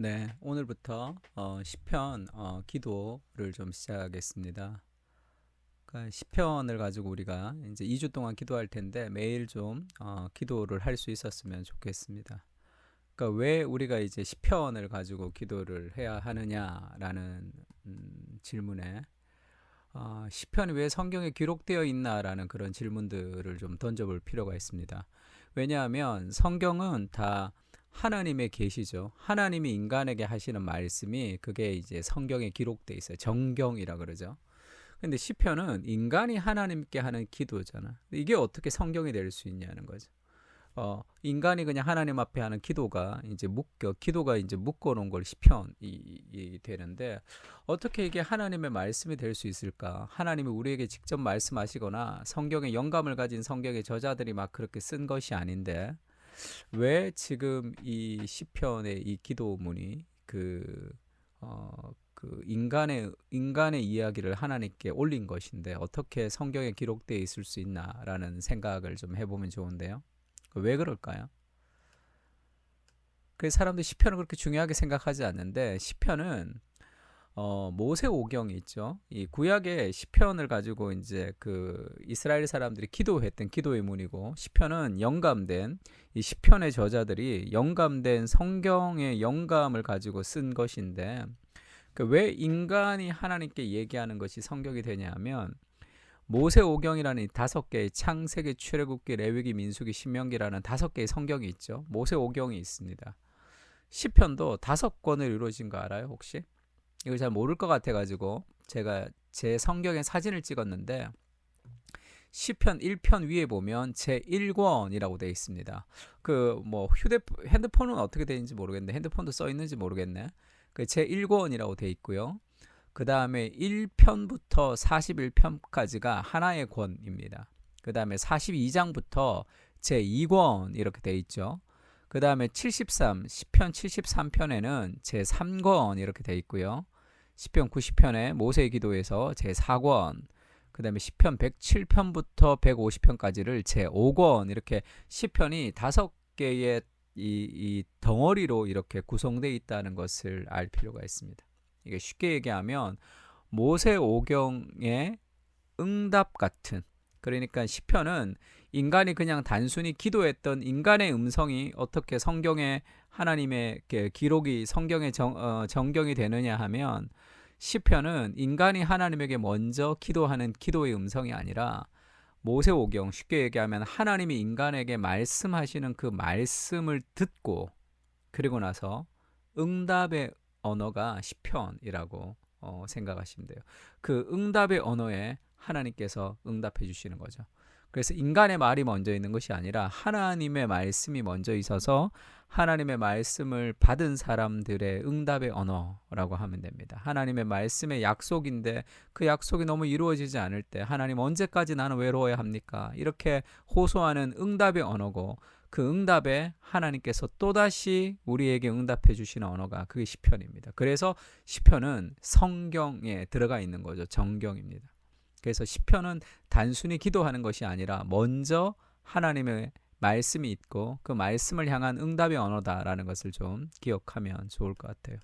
네, 오늘부터 시편 기도를 좀 시작하겠습니다. 그러니까 시편을 가지고 우리가 이제 2주 동안 기도할 텐데 매일 좀 기도를 할 수 있었으면 좋겠습니다. 그러니까 왜 우리가 이제 시편을 가지고 기도를 해야 하느냐라는 질문에 시편이 왜 성경에 기록되어 있나라는 그런 질문들을 좀 던져볼 필요가 있습니다. 왜냐하면 성경은 다 하나님의 계시죠. 하나님이 인간에게 하시는 말씀이 그게 이제 성경에 기록돼 있어요. 정경이라 그러죠. 근데 시편은 인간이 하나님께 하는 기도잖아. 이게 어떻게 성경이 될 수 있냐는 거죠. 인간이 그냥 하나님 앞에 하는 기도가 이제 묶어놓은 걸 시편이 되는데 어떻게 이게 하나님의 말씀이 될 수 있을까? 하나님이 우리에게 직접 말씀하시거나 성경에 영감을 가진 성경의 저자들이 막 그렇게 쓴 것이 아닌데 왜 지금 이 시편의 이 기도문이 그 인간의 이야기를 하나님께 올린 것인데 어떻게 성경에 기록되어 있을 수 있나라는 생각을 좀 해보면 좋은데요. 왜 그럴까요? 그래서 사람들이 시편을 그렇게 중요하게 생각하지 않는데 시편은 모세 오경이 있죠. 이 구약의 시편을 가지고 이제 그 이스라엘 사람들이 기도했던 기도의 문이고 시편은 영감된 이 시편의 저자들이 영감된 성경의 영감을 가지고 쓴 것인데 왜 인간이 하나님께 얘기하는 것이 성경이 되냐면 모세 오경이라는 이 5개의 창세기, 출애굽기, 레위기, 민수기, 신명기라는 5개의 성경이 있죠. 모세 오경이 있습니다. 시편도 5권으로 이루어진 거 알아요, 혹시? 이걸 잘 모를 것 같아가지고 제가 제 성경에 사진을 찍었는데 시편 1편 위에 보면 제 1권이라고 되어 있습니다. 그 뭐 핸드폰은 어떻게 되는지 모르겠네. 핸드폰도 써 있는지 모르겠네. 제 1권이라고 되어 있고요. 그 다음에 1편부터 41편까지가 하나의 권입니다. 그 다음에 42장부터 제2권 이렇게 되어 있죠. 그 다음에 10편 73편에는 제3권 이렇게 되어 있고요. 10편 90편에 모세의 기도에서 제4권, 그 다음에 10편 107편부터 150편까지를 제5권 이렇게 시편이 5개의 이 덩어리로 이렇게 구성되어 있다는 것을 알 필요가 있습니다. 이게 쉽게 얘기하면 모세 오경의 응답 같은, 그러니까 시편은 인간이 그냥 단순히 기도했던 인간의 음성이 어떻게 성경에 하나님의 기록이 성경에 정경이 되느냐 하면 시편은 인간이 하나님에게 먼저 기도하는 기도의 음성이 아니라 모세오경, 쉽게 얘기하면 하나님이 인간에게 말씀하시는 그 말씀을 듣고 그리고 나서 응답의 언어가 시편이라고 생각하시면 돼요. 그 응답의 언어에 하나님께서 응답해 주시는 거죠. 그래서 인간의 말이 먼저 있는 것이 아니라 하나님의 말씀이 먼저 있어서 하나님의 말씀을 받은 사람들의 응답의 언어라고 하면 됩니다. 하나님의 말씀의 약속인데 그 약속이 너무 이루어지지 않을 때 하나님 언제까지 나는 외로워야 합니까? 이렇게 호소하는 응답의 언어고 그 응답에 하나님께서 또다시 우리에게 응답해 주시는 언어가 그게 시편입니다. 그래서 시편은 성경에 들어가 있는 거죠. 정경입니다. 그래서 시편은 단순히 기도하는 것이 아니라 먼저 하나님의 말씀이 있고 그 말씀을 향한 응답의 언어다라는 것을 좀 기억하면 좋을 것 같아요.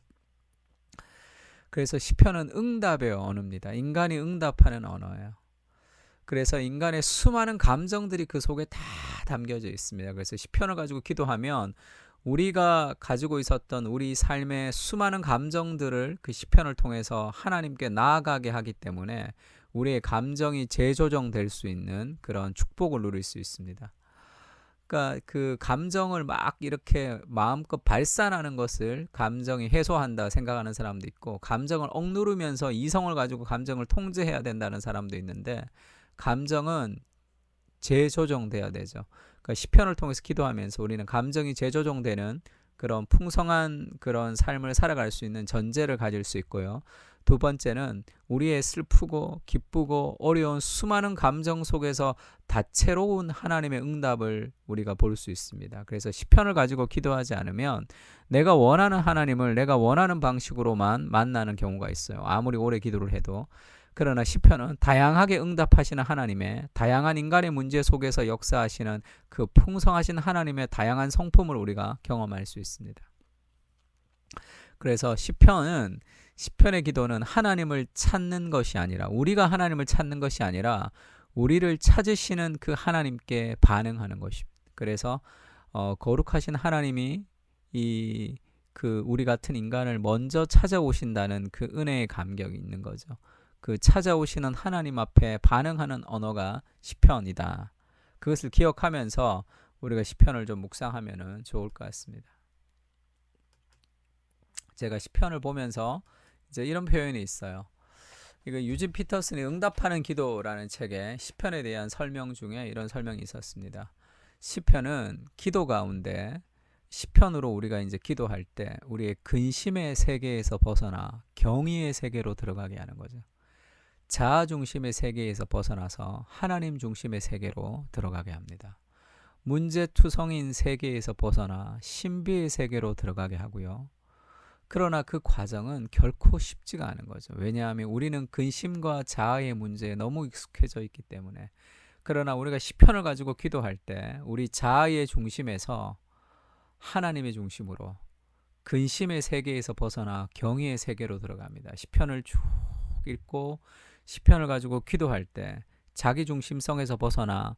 그래서 시편은 응답의 언어입니다. 인간이 응답하는 언어예요. 그래서 인간의 수많은 감정들이 그 속에 다 담겨져 있습니다. 그래서 시편을 가지고 기도하면 우리가 가지고 있었던 우리 삶의 수많은 감정들을 그 시편을 통해서 하나님께 나아가게 하기 때문에 우리의 감정이 재조정될 수 있는 그런 축복을 누릴 수 있습니다. 그러니까 그 감정을 막 이렇게 마음껏 발산하는 것을 감정이 해소한다 생각하는 사람도 있고 감정을 억누르면서 이성을 가지고 감정을 통제해야 된다는 사람도 있는데 감정은 재조정돼야 되죠. 그러니까 시편을 통해서 기도하면서 우리는 감정이 재조정되는 그런 풍성한 그런 삶을 살아갈 수 있는 전제를 가질 수 있고요. 두 번째는 우리의 슬프고 기쁘고 어려운 수많은 감정 속에서 다채로운 하나님의 응답을 우리가 볼 수 있습니다. 그래서 시편을 가지고 기도하지 않으면 내가 원하는 하나님을 내가 원하는 방식으로만 만나는 경우가 있어요. 아무리 오래 기도를 해도. 그러나 시편은 다양하게 응답하시는 하나님의 다양한 인간의 문제 속에서 역사하시는 그 풍성하신 하나님의 다양한 성품을 우리가 경험할 수 있습니다. 그래서 시편의 기도는 하나님을 찾는 것이 아니라, 우리가 하나님을 찾는 것이 아니라 우리를 찾으시는 그 하나님께 반응하는 것입니다. 그래서 거룩하신 하나님이 우리 같은 인간을 먼저 찾아오신다는 그 은혜의 감격이 있는 거죠. 그 찾아오시는 하나님 앞에 반응하는 언어가 시편이다. 그것을 기억하면서 우리가 시편을 좀 묵상하면 좋을 것 같습니다. 제가 시편을 보면서 이제 이런 표현이 있어요. 이거 유진 피터슨의 응답하는 기도라는 책에 시편에 대한 설명 중에 이런 설명이 있었습니다. 시편은 기도 가운데, 시편으로 우리가 이제 기도할 때 우리의 근심의 세계에서 벗어나 경의의 세계로 들어가게 하는 거죠. 자아 중심의 세계에서 벗어나서 하나님 중심의 세계로 들어가게 합니다. 문제투성인 세계에서 벗어나 신비의 세계로 들어가게 하고요. 그러나 그 과정은 결코 쉽지가 않은 거죠. 왜냐하면 우리는 근심과 자아의 문제에 너무 익숙해져 있기 때문에. 그러나 우리가 시편을 가지고 기도할 때 우리 자아의 중심에서 하나님의 중심으로 근심의 세계에서 벗어나 경의의 세계로 들어갑니다. 시편을 쭉 읽고 시편을 가지고 기도할 때 자기 중심성에서 벗어나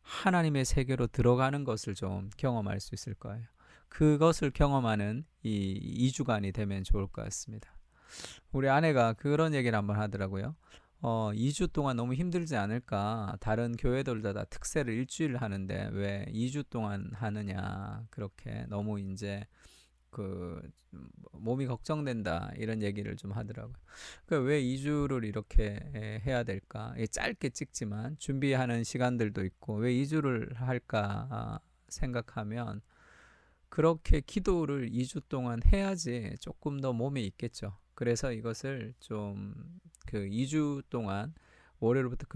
하나님의 세계로 들어가는 것을 좀 경험할 수 있을 거예요. 그것을 경험하는 이 2주간이 되면 좋을 것 같습니다. 우리 아내가 그런 얘기를 한번 하더라고요. 2주 동안 너무 힘들지 않을까? 다른 교회들도 다 특세를 일주일 하는데 왜 2주 동안 하느냐? 그렇게 너무 이제 몸이 걱정된다 이런 얘기를 좀 하더라고요. 왜 2주를 이렇게 해야 될까? 짧게 찍지만 준비하는 시간들도 있고 왜 2주를 할까 생각하면 그렇게 기도를 2주 동안 해야지 조금 더 몸에 있겠죠. 그래서 이것을 좀 2주 동안 월요일부터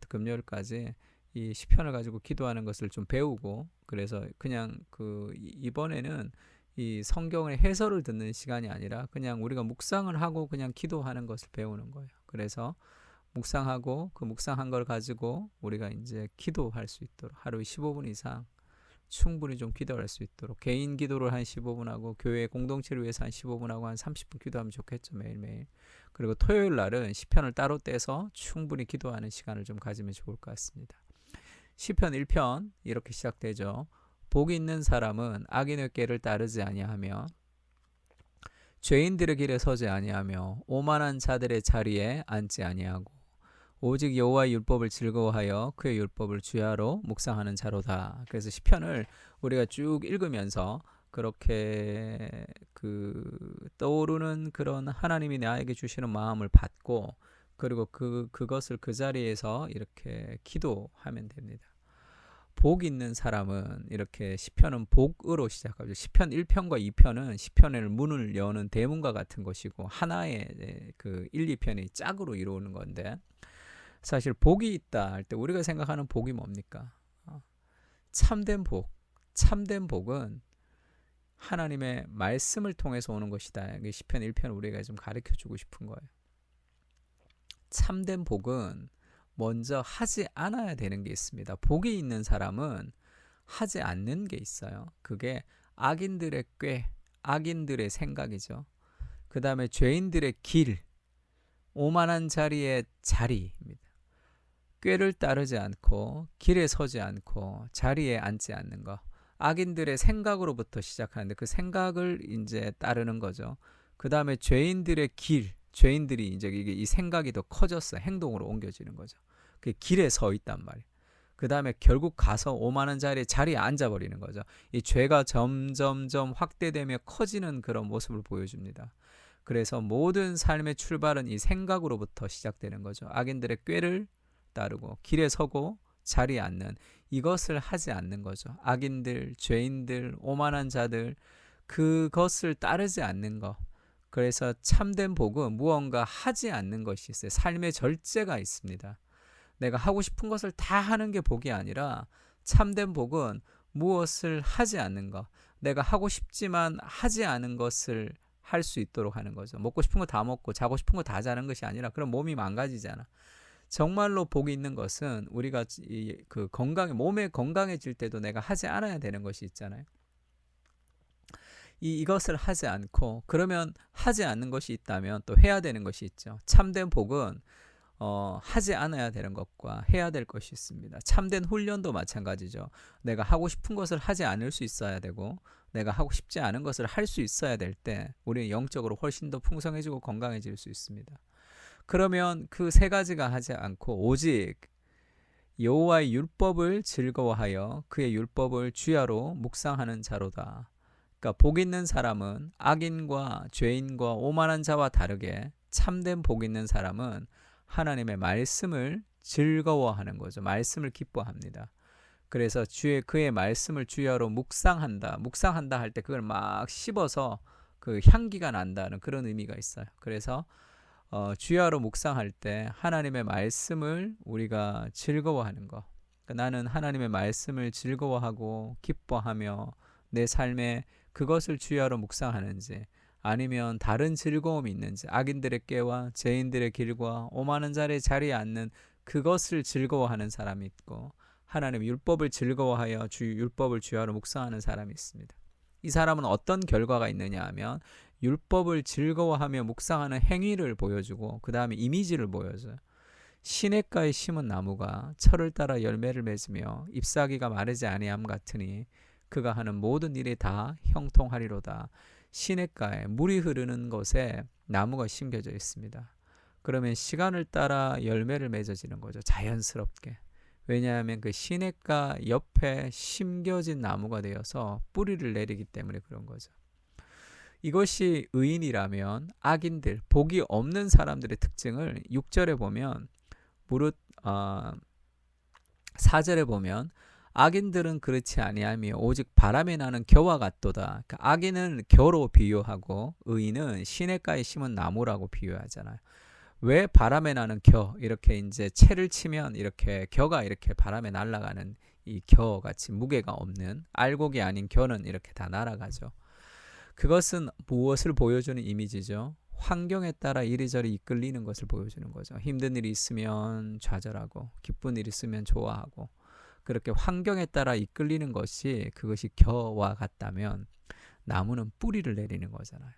금요일까지 이 시편을 가지고 기도하는 것을 좀 배우고, 그래서 그냥 이번에는 이 성경의 해설을 듣는 시간이 아니라 그냥 우리가 묵상을 하고 그냥 기도하는 것을 배우는 거예요. 그래서 묵상하고 그 묵상한 걸 가지고 우리가 이제 기도할 수 있도록 하루에 15분 이상 충분히 좀 기도할 수 있도록, 개인 기도를 한 15분 하고 교회 공동체를 위해서 한 15분 하고 한 30분 기도하면 좋겠죠, 매일매일. 그리고 토요일 날은 시편을 따로 떼서 충분히 기도하는 시간을 좀 가지면 좋을 것 같습니다. 시편 1편 이렇게 시작되죠. 복이 있는 사람은 악인의 꾀를 따르지 아니하며 죄인들의 길에 서지 아니하며 오만한 자들의 자리에 앉지 아니하고 오직 여호와의 율법을 즐거워하여 그의 율법을 주야로 묵상하는 자로다. 그래서 시편을 우리가 쭉 읽으면서 그렇게 떠오르는 그런 하나님이 나에게 주시는 마음을 받고, 그리고 그것을 그 자리에서 이렇게 기도하면 됩니다. 복 있는 사람은, 이렇게 시편은 복으로 시작하죠. 시편 1편과 2편은 시편의 문을 여는 대문과 같은 것이고 하나의 1, 2편이 짝으로 이루어오는 건데, 사실 복이 있다 할 때 우리가 생각하는 복이 뭡니까? 참된 복. 참된 복은 하나님의 말씀을 통해서 오는 것이다. 시편 1편 우리가 좀 가르쳐주고 싶은 거예요. 참된 복은 먼저 하지 않아야 되는 게 있습니다. 복이 있는 사람은 하지 않는 게 있어요. 그게 악인들의 꾀, 악인들의 생각이죠. 그 다음에 죄인들의 길, 오만한 자리의 자리입니다. 꾀를 따르지 않고 길에 서지 않고 자리에 앉지 않는 것. 악인들의 생각으로부터 시작하는데 그 생각을 이제 따르는 거죠. 그 다음에 죄인들의 길, 죄인들이 이제 이 생각이 더 커져서 행동으로 옮겨지는 거죠. 그 길에 서 있단 말이에요. 그 다음에 결국 가서 오만한 자리에 앉아버리는 거죠. 이 죄가 점점점 확대되며 커지는 그런 모습을 보여줍니다. 그래서 모든 삶의 출발은 이 생각으로부터 시작되는 거죠. 악인들의 꾀를 따르고 길에 서고 자리에 앉는, 이것을 하지 않는 거죠. 악인들, 죄인들, 오만한 자들, 그것을 따르지 않는 것. 그래서 참된 복은 무언가 하지 않는 것이 있어요. 삶의 절제가 있습니다. 내가 하고 싶은 것을 다 하는 게 복이 아니라 참된 복은 무엇을 하지 않는 것. 내가 하고 싶지만 하지 않은 것을 할 수 있도록 하는 거죠. 먹고 싶은 거 다 먹고 자고 싶은 거 다 자는 것이 아니라, 그럼 몸이 망가지잖아. 정말로 복이 있는 것은 우리가 몸에 건강해질 때도 내가 하지 않아야 되는 것이 있잖아요. 이것을 하지 않고, 그러면 하지 않는 것이 있다면 또 해야 되는 것이 있죠. 참된 복은 하지 않아야 되는 것과 해야 될 것이 있습니다. 참된 훈련도 마찬가지죠. 내가 하고 싶은 것을 하지 않을 수 있어야 되고, 내가 하고 싶지 않은 것을 할 수 있어야 될 때 우리는 영적으로 훨씬 더 풍성해지고 건강해질 수 있습니다. 그러면 그 세 가지가 하지 않고 오직 여호와의 율법을 즐거워하여 그의 율법을 주야로 묵상하는 자로다. 그러니까 복 있는 사람은 악인과 죄인과 오만한 자와 다르게 참된 복 있는 사람은 하나님의 말씀을 즐거워하는 거죠. 말씀을 기뻐합니다. 그래서 그의 말씀을 주야로 묵상한다. 묵상한다 할 때 그걸 막 씹어서 그 향기가 난다는 그런 의미가 있어요. 그래서 주야로 묵상할 때 하나님의 말씀을 우리가 즐거워하는 거. 그러니까 나는 하나님의 말씀을 즐거워하고 기뻐하며 내 삶에 그것을 주야로 묵상하는지, 아니면 다른 즐거움이 있는지, 악인들의 꾀와 죄인들의 길과 오만한 자의 자리에 앉는 그것을 즐거워하는 사람이 있고, 하나님의 율법을 즐거워하여 율법을 주야로 묵상하는 사람이 있습니다. 이 사람은 어떤 결과가 있느냐 하면 율법을 즐거워하며 묵상하는 행위를 보여주고, 그 다음에 이미지를 보여줘요. 시냇가에 심은 나무가 철을 따라 열매를 맺으며 잎사귀가 마르지 아니함 같으니 그가 하는 모든 일이 다 형통하리로다. 시냇가에 물이 흐르는 곳에 나무가 심겨져 있습니다. 그러면 시간을 따라 열매를 맺어지는 거죠. 자연스럽게. 왜냐하면 그 시냇가 옆에 심겨진 나무가 되어서 뿌리를 내리기 때문에 그런 거죠. 이것이 의인이라면 악인들, 복이 없는 사람들의 특징을 6절에 보면 무릇 4절에 보면 악인들은 그렇지 아니하며 오직 바람에 나는 겨와 같도다. 그러니까 악인은 겨로 비유하고 의인은 시냇가에 심은 나무라고 비유하잖아요. 왜 바람에 나는 겨, 이렇게 이제 채를 치면 이렇게 겨가 이렇게 바람에 날아가는 이 겨 같이 무게가 없는, 알곡이 아닌 겨는 이렇게 다 날아가죠. 그것은 무엇을 보여주는 이미지죠? 환경에 따라 이리저리 이끌리는 것을 보여주는 거죠. 힘든 일이 있으면 좌절하고 기쁜 일이 있으면 좋아하고, 그렇게 환경에 따라 이끌리는 것이 그것이 겨와 같다면 나무는 뿌리를 내리는 거잖아요.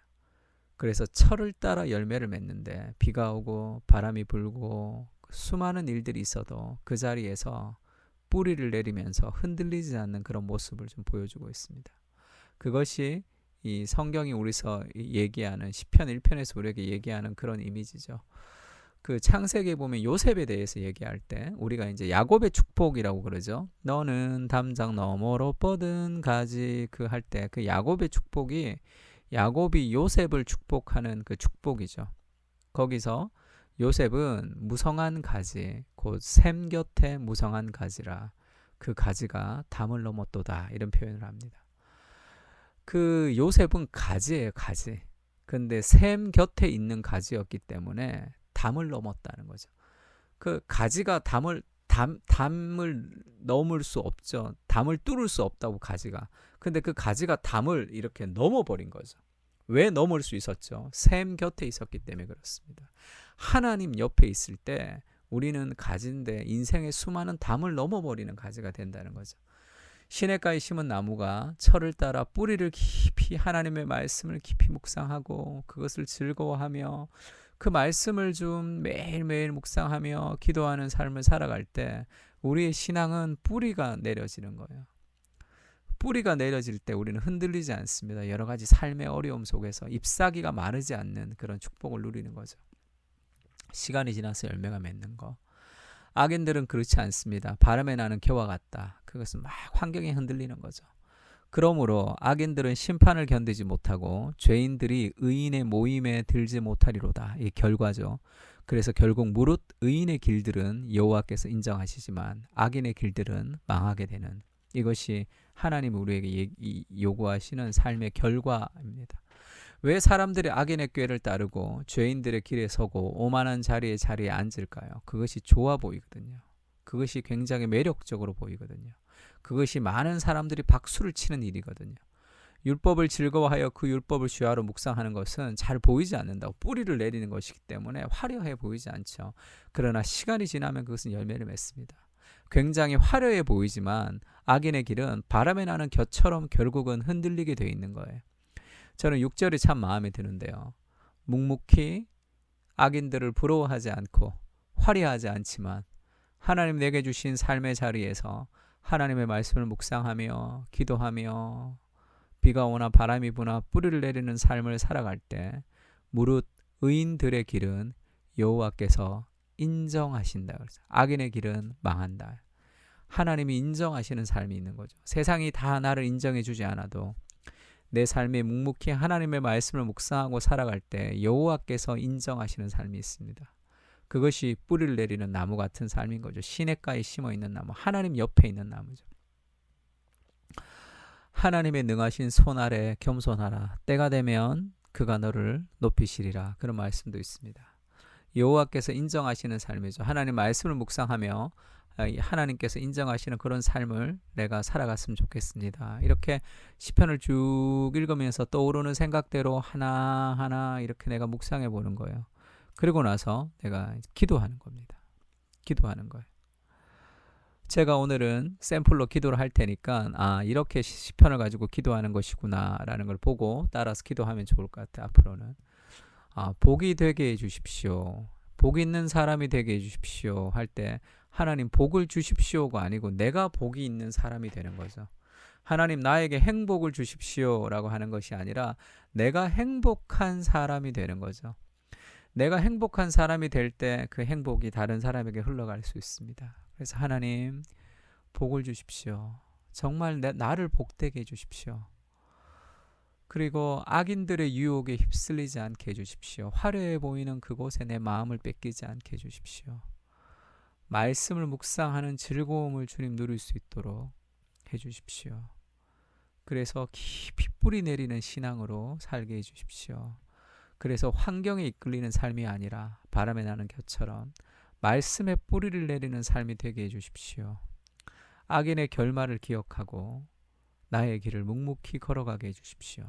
그래서 철을 따라 열매를 맺는데 비가 오고 바람이 불고 수많은 일들이 있어도 그 자리에서 뿌리를 내리면서 흔들리지 않는 그런 모습을 좀 보여주고 있습니다. 그것이 이 성경이 우리서 얘기하는 시편 1편에서 우리에게 얘기하는 그런 이미지죠. 그 창세기에 보면 요셉에 대해서 얘기할 때 우리가 이제 야곱의 축복이라고 그러죠. 너는 담장 너머로 뻗은 가지, 그 할 때 그 야곱의 축복이 야곱이 요셉을 축복하는 그 축복이죠. 거기서 요셉은 무성한 가지, 곧 샘 곁에 무성한 가지라, 그 가지가 담을 넘었도다, 이런 표현을 합니다. 그 요셉은 가지예요, 가지. 근데 샘 곁에 있는 가지였기 때문에 담을 넘었다는 거죠. 그 가지가 담을 넘을 수 없죠. 담을 뚫을 수 없다고, 가지가. 근데 그 가지가 담을 이렇게 넘어버린 거죠. 왜 넘을 수 있었죠? 샘 곁에 있었기 때문에 그렇습니다. 하나님 옆에 있을 때 우리는 가지인데 인생의 수많은 담을 넘어버리는 가지가 된다는 거죠. 시냇가에 심은 나무가 철을 따라 뿌리를 깊이, 하나님의 말씀을 깊이 묵상하고 그것을 즐거워하며 그 말씀을 좀 매일매일 묵상하며 기도하는 삶을 살아갈 때 우리의 신앙은 뿌리가 내려지는 거예요. 뿌리가 내려질 때 우리는 흔들리지 않습니다. 여러 가지 삶의 어려움 속에서 잎사귀가 마르지 않는 그런 축복을 누리는 거죠. 시간이 지나서 열매가 맺는 거. 악인들은 그렇지 않습니다. 바람에 나는 겨와 같다. 그것은 막 환경에 흔들리는 거죠. 그러므로 악인들은 심판을 견디지 못하고 죄인들이 의인의 모임에 들지 못하리로다. 이게 결과죠. 그래서 결국 무릇 의인의 길들은 여호와께서 인정하시지만 악인의 길들은 망하게 되는, 이것이 하나님 우리에게 요구하시는 삶의 결과입니다. 왜 사람들이 악인의 꾀를 따르고 죄인들의 길에 서고 오만한 자리에 앉을까요? 그것이 좋아 보이거든요. 그것이 굉장히 매력적으로 보이거든요. 그것이 많은 사람들이 박수를 치는 일이거든요. 율법을 즐거워하여 그 율법을 주야로 묵상하는 것은 잘 보이지 않는다고, 뿌리를 내리는 것이기 때문에 화려해 보이지 않죠. 그러나 시간이 지나면 그것은 열매를 맺습니다. 굉장히 화려해 보이지만 악인의 길은 바람에 나는 겨처럼 결국은 흔들리게 되어 있는 거예요. 저는 6절이 참 마음에 드는데요. 묵묵히 악인들을 부러워하지 않고 화려하지 않지만 하나님 내게 주신 삶의 자리에서 하나님의 말씀을 묵상하며 기도하며 비가 오나 바람이 부나 뿌리를 내리는 삶을 살아갈 때 무릇 의인들의 길은 여호와께서 인정하신다. 그래서 악인의 길은 망한다. 하나님이 인정하시는 삶이 있는 거죠. 세상이 다 나를 인정해 주지 않아도 내 삶에 묵묵히 하나님의 말씀을 묵상하고 살아갈 때 여호와께서 인정하시는 삶이 있습니다. 그것이 뿌리를 내리는 나무 같은 삶인 거죠. 시냇가에 심어 있는 나무, 하나님 옆에 있는 나무죠. 하나님의 능하신 손 아래 겸손하라. 때가 되면 그가 너를 높이시리라. 그런 말씀도 있습니다. 여호와께서 인정하시는 삶이죠. 하나님 말씀을 묵상하며 하나님께서 인정하시는 그런 삶을 내가 살아갔으면 좋겠습니다. 이렇게 시편을 쭉 읽으면서 떠오르는 생각대로 하나하나 이렇게 내가 묵상해 보는 거예요. 그리고 나서 내가 기도하는 겁니다. 기도하는 거예요. 제가 오늘은 샘플로 기도를 할 테니까 이렇게 시편을 가지고 기도하는 것이구나 라는 걸 보고 따라서 기도하면 좋을 것 같아요. 앞으로는 복이 되게 해주십시오. 복 있는 사람이 되게 해주십시오 할 때 하나님 복을 주십시오가 아니고 내가 복이 있는 사람이 되는 거죠. 하나님 나에게 행복을 주십시오 라고 하는 것이 아니라 내가 행복한 사람이 되는 거죠. 내가 행복한 사람이 될 때 그 행복이 다른 사람에게 흘러갈 수 있습니다. 그래서 하나님 복을 주십시오. 정말 나를 복되게 해주십시오. 그리고 악인들의 유혹에 휩쓸리지 않게 해주십시오. 화려해 보이는 그곳에 내 마음을 뺏기지 않게 해주십시오. 말씀을 묵상하는 즐거움을 주님 누릴 수 있도록 해주십시오. 그래서 깊이 뿌리 내리는 신앙으로 살게 해주십시오. 그래서 환경에 이끌리는 삶이 아니라 바람에 나는 겨처럼 말씀에 뿌리를 내리는 삶이 되게 해주십시오. 악인의 결말을 기억하고 나의 길을 묵묵히 걸어가게 해주십시오.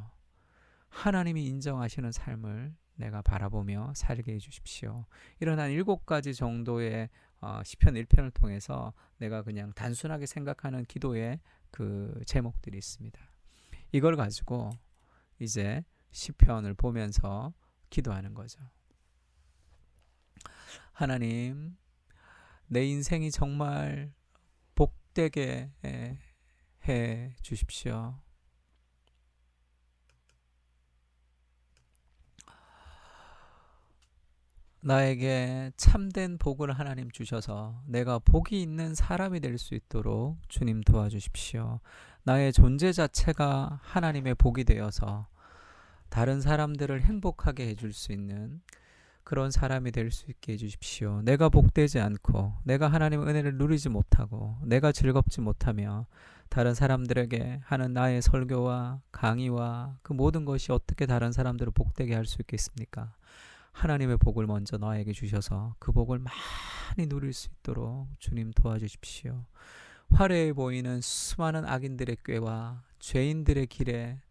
하나님이 인정하시는 삶을 내가 바라보며 살게 해주십시오. 이런 한 7가지 정도의 시편 1편을 통해서 내가 그냥 단순하게 생각하는 기도의 그 제목들이 있습니다. 이걸 가지고 이제 시편을 보면서 기도하는 거죠. 하나님, 내 인생이 정말 복되게 해 주십시오. 나에게 참된 복을 하나님 주셔서 내가 복이 있는 사람이 될 수 있도록 주님 도와주십시오. 나의 존재 자체가 하나님의 복이 되어서 다른 사람들을 행복하게 해줄 수 있는 그런 사람이 될 수 있게 해주십시오. 내가 복되지 않고 내가 하나님의 은혜를 누리지 못하고 내가 즐겁지 못하며 다른 사람들에게 하는 나의 설교와 강의와 그 모든 것이 어떻게 다른 사람들을 복되게 할 수 있겠습니까? 하나님의 복을 먼저 나에게 주셔서 그 복을 많이 누릴 수 있도록 주님 도와주십시오. 화려해 보이는 수많은 악인들의 꾀와 죄인들의 길에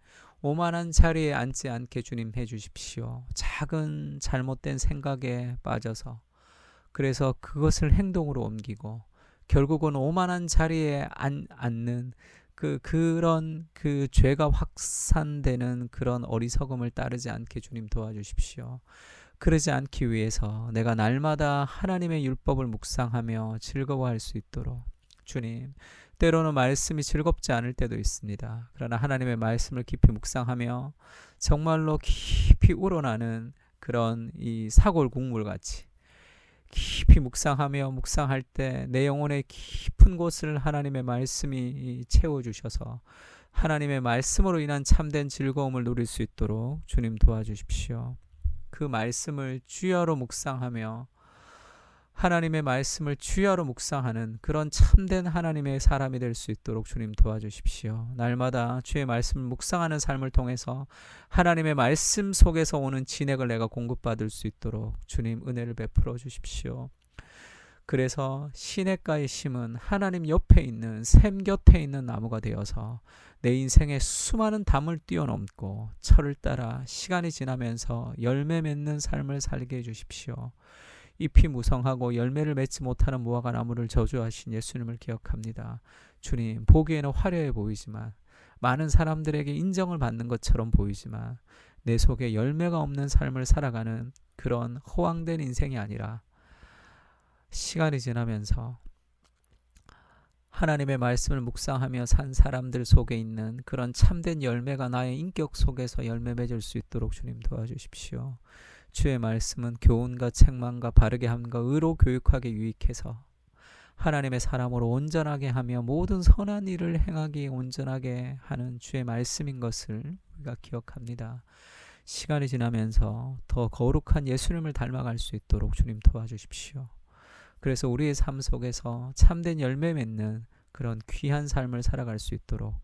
오만한 자리에 앉지 않게 주님 해주십시오. 작은 잘못된 생각에 빠져서 그래서 그것을 행동으로 옮기고 결국은 오만한 자리에 앉는 그런 죄가 확산되는 그런 어리석음을 따르지 않게 주님 도와주십시오. 그러지 않기 위해서 내가 날마다 하나님의 율법을 묵상하며 즐거워할 수 있도록 주님, 때로는 말씀이 즐겁지 않을 때도 있습니다. 그러나 하나님의 말씀을 깊이 묵상하며 정말로 깊이 우러나는 그런 이 사골 국물같이 깊이 묵상할 때 내 영혼의 깊은 곳을 하나님의 말씀이 채워주셔서 하나님의 말씀으로 인한 참된 즐거움을 누릴 수 있도록 주님 도와주십시오. 그 말씀을 주야로 묵상하며 하나님의 말씀을 주야로 묵상하는 그런 참된 하나님의 사람이 될 수 있도록 주님 도와주십시오. 날마다 주의 말씀을 묵상하는 삶을 통해서 하나님의 말씀 속에서 오는 진액을 내가 공급받을 수 있도록 주님 은혜를 베풀어 주십시오. 그래서 시냇가에 심은 하나님 옆에 있는 샘 곁에 있는 나무가 되어서 내 인생의 수많은 담을 뛰어넘고 철을 따라 시간이 지나면서 열매 맺는 삶을 살게 해주십시오. 잎이 무성하고 열매를 맺지 못하는 무화과 나무를 저주하신 예수님을 기억합니다. 주님, 보기에는 화려해 보이지만 많은 사람들에게 인정을 받는 것처럼 보이지만 내 속에 열매가 없는 삶을 살아가는 그런 허황된 인생이 아니라 시간이 지나면서 하나님의 말씀을 묵상하며 산 사람들 속에 있는 그런 참된 열매가 나의 인격 속에서 열매 맺을 수 있도록 주님 도와주십시오. 주의 말씀은 교훈과 책망과 바르게 함과 의로 교육하게 유익해서 하나님의 사람으로 온전하게 하며 모든 선한 일을 행하기 온전하게 하는 주의 말씀인 것을 우리가 기억합니다. 시간이 지나면서 더 거룩한 예수님을 닮아갈 수 있도록 주님 도와주십시오. 그래서 우리의 삶 속에서 참된 열매 맺는 그런 귀한 삶을 살아갈 수 있도록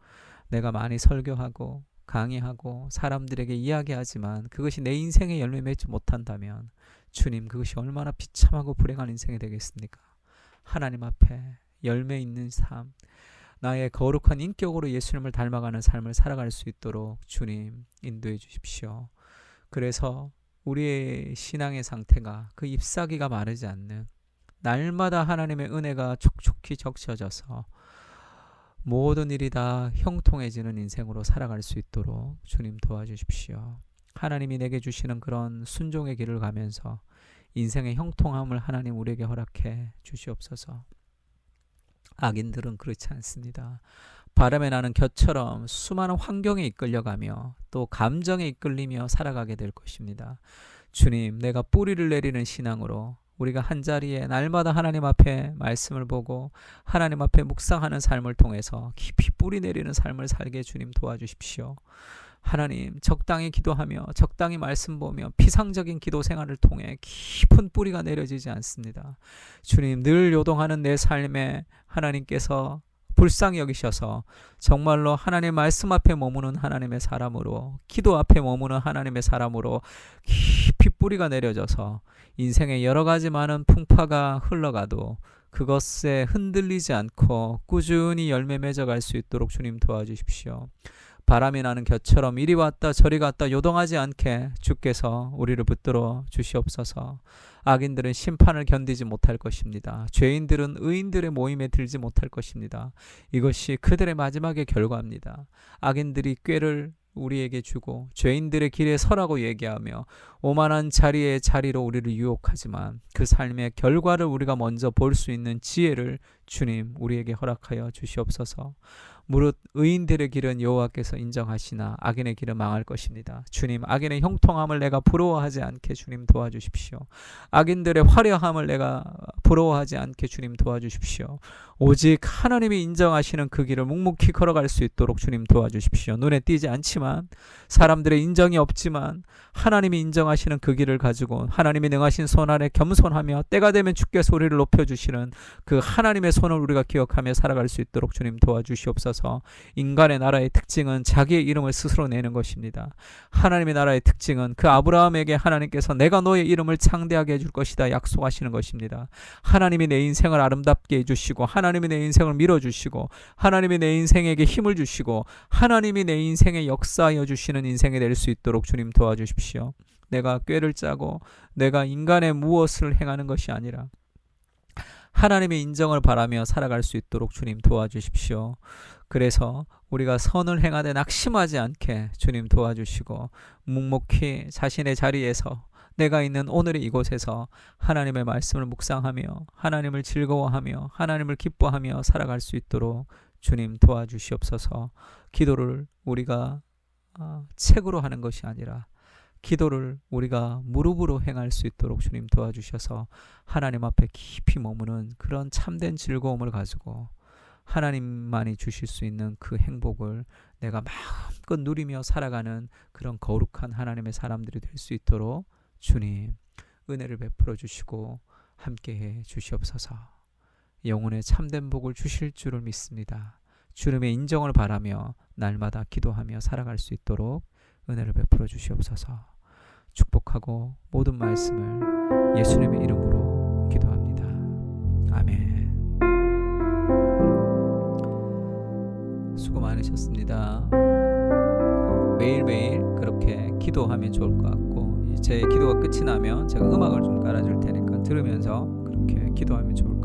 내가 많이 설교하고 강의하고 사람들에게 이야기하지만 그것이 내 인생에 열매 맺지 못한다면 주님, 그것이 얼마나 비참하고 불행한 인생이 되겠습니까? 하나님 앞에 열매 있는 삶, 나의 거룩한 인격으로 예수님을 닮아가는 삶을 살아갈 수 있도록 주님 인도해 주십시오. 그래서 우리의 신앙의 상태가 그 잎사귀가 마르지 않는 날마다 하나님의 은혜가 촉촉히 적셔져서 모든 일이 다 형통해지는 인생으로 살아갈 수 있도록 주님 도와주십시오. 하나님이 내게 주시는 그런 순종의 길을 가면서 인생의 형통함을 하나님 우리에게 허락해 주시옵소서. 악인들은 그렇지 않습니다. 바람에 나는 곁처럼 수많은 환경에 이끌려가며 또 감정에 이끌리며 살아가게 될 것입니다. 주님, 내가 뿌리를 내리는 신앙으로 우리가 한자리에 날마다 하나님 앞에 말씀을 보고 하나님 앞에 묵상하는 삶을 통해서 깊이 뿌리 내리는 삶을 살게 주님 도와주십시오. 하나님, 적당히 기도하며 적당히 말씀 보며 피상적인 기도 생활을 통해 깊은 뿌리가 내려지지 않습니다. 주님, 늘 요동하는 내 삶에 하나님께서 불쌍히 여기셔서 정말로 하나님의 말씀 앞에 머무는 하나님의 사람으로, 기도 앞에 머무는 하나님의 사람으로 깊이 뿌리가 내려져서 인생의 여러 가지 많은 풍파가 흘러가도 그것에 흔들리지 않고 꾸준히 열매 맺어갈 수 있도록 주님 도와주십시오. 바람이 나는 곁처럼 이리 왔다 저리 갔다 요동하지 않게 주께서 우리를 붙들어 주시옵소서. 악인들은 심판을 견디지 못할 것입니다. 죄인들은 의인들의 모임에 들지 못할 것입니다. 이것이 그들의 마지막의 결과입니다. 악인들이 꾀를 우리에게 주고 죄인들의 길에 서라고 얘기하며 오만한 자리에 자리로 우리를 유혹하지만 그 삶의 결과를 우리가 먼저 볼 수 있는 지혜를 주님 우리에게 허락하여 주시옵소서. 무릇 의인들의 길은 여호와께서 인정하시나 악인의 길은 망할 것입니다. 주님, 악인의 형통함을 내가 부러워하지 않게 주님 도와주십시오. 악인들의 화려함을 내가 부러워하지 않게 주님 도와주십시오. 오직 하나님이 인정하시는 그 길을 묵묵히 걸어갈 수 있도록 주님 도와주십시오. 눈에 띄지 않지만 사람들의 인정이 없지만 하나님이 인정하시는 그 길을 가지고 하나님이 능하신 손 아래 겸손하며 때가 되면 주께서 우리를 높여주시는 그 하나님의 손을 우리가 기억하며 살아갈 수 있도록 주님 도와주시옵소서. 인간의 나라의 특징은 자기의 이름을 스스로 내는 것입니다. 하나님의 나라의 특징은 그 아브라함에게 하나님께서 내가 너의 이름을 창대하게 해줄 것이다 약속하시는 것입니다. 하나님이 내 인생을 아름답게 해주시고 하나님이 내 인생을 밀어주시고 하나님이 내 인생에게 힘을 주시고 하나님이 내 인생에 역사하여 주시는 인생이 될 수 있도록 주님 도와주십시오. 내가 꾀를 짜고 내가 인간의 무엇을 행하는 것이 아니라 하나님의 인정을 바라며 살아갈 수 있도록 주님 도와주십시오. 그래서 우리가 선을 행하되 낙심하지 않게 주님 도와주시고 묵묵히 자신의 자리에서 내가 있는 오늘의 이곳에서 하나님의 말씀을 묵상하며 하나님을 즐거워하며 하나님을 기뻐하며 살아갈 수 있도록 주님 도와주시옵소서. 기도를 우리가 책으로 하는 것이 아니라 기도를 우리가 무릎으로 행할 수 있도록 주님 도와주셔서 하나님 앞에 깊이 머무는 그런 참된 즐거움을 가지고 하나님만이 주실 수 있는 그 행복을 내가 마음껏 누리며 살아가는 그런 거룩한 하나님의 사람들이 될 수 있도록 주님 은혜를 베풀어 주시고 함께해 주시옵소서. 영혼의 참된 복을 주실 줄을 믿습니다. 주님의 인정을 바라며 날마다 기도하며 살아갈 수 있도록 은혜를 베풀어 주시옵소서. 축복하고 모든 말씀을 예수님의 이름으로 기도합니다. 아멘. 수고 많으셨습니다. 매일매일 그렇게 기도하면 좋을 것 같고 제 기도가 끝이 나면 제가 음악을 좀 깔아줄 테니까 들으면서 그렇게 기도하면 좋을 것 같아요.